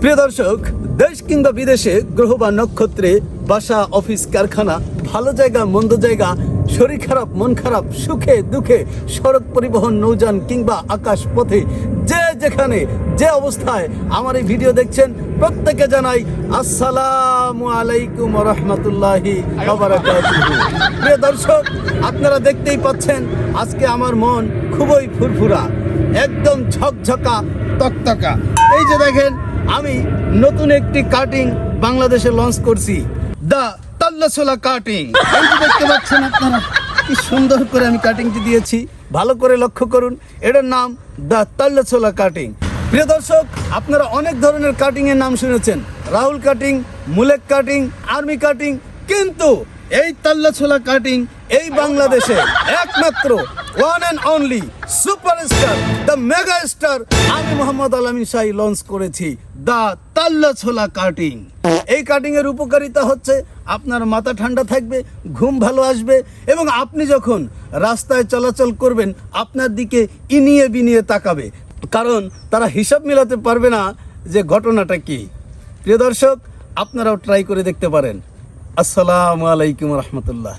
প্রিয় দর্শক, দেশ কিংবা বিদেশে, গ্রহ বা নক্ষত্রে, বাসা, অফিস, কারখানা, ভালো জায়গা, মন্দ জায়গা, শরীর খারাপ, মন খারাপ, সুখে দুঃখে, সড়ক পরিবহন, নৌযান কিংবা আকাশ পথে, যে যেখানে যে অবস্থায় আমার এই ভিডিও দেখছেন, প্রত্যেকে জানাই আসসালামু আলাইকুম ওয়া রাহমাতুল্লাহি ওয়া বারাকাতুহু। প্রিয় দর্শক, আপনারা দেখতেই পাচ্ছেন আজকে আমার মন খুবই ফুরফুরা, একদম ঝকঝকা তকতকা। এই যে দেখেন, আমি নতুন একটি কাটিং বাংলাদেশে লঞ্চ করছি, দা তাল্লাছোলা কাটিং। এই যে দেখতে পাচ্ছেন আপনারা, কি সুন্দর করে আমি কাটিংটি দিয়েছি, ভালো করে লক্ষ্য করুন। এটার নাম দা তাল্লাছোলা কাটিং। প্রিয় দর্শক, আপনারা অনেক ধরনের কাটিং এর নাম শুনেছেন, রাহুল কাটিং, মুলেক কাটিং, আর্মি কাটিং, কিন্তু এই তাল্লাছোলা কাটিং এই বাংলাদেশে একমাত্র one and only superstar, the mega star আমি মোহাম্মদ আল-আমিন শাহী লঞ্চ করেছি দা তাল্লাছোলা কাটিং। এই কাটিং এর উপকারিতা হচ্ছে আপনার মাথা ঠান্ডা থাকবে, ঘুম ভালো আসবে, এবং আপনি যখন রাস্তায় চলাচল করবেন আপনার দিকে ইনিয়ে বিনিয়ে তাকাবে, কারণ তারা হিসাব মিলাতে পারবে না যে ঘটনাটা কি। প্রিয় দর্শক, আপনারাও ট্রাই করে দেখতে পারেন। আসসালামু আলাইকুম রহমতুল্লাহ।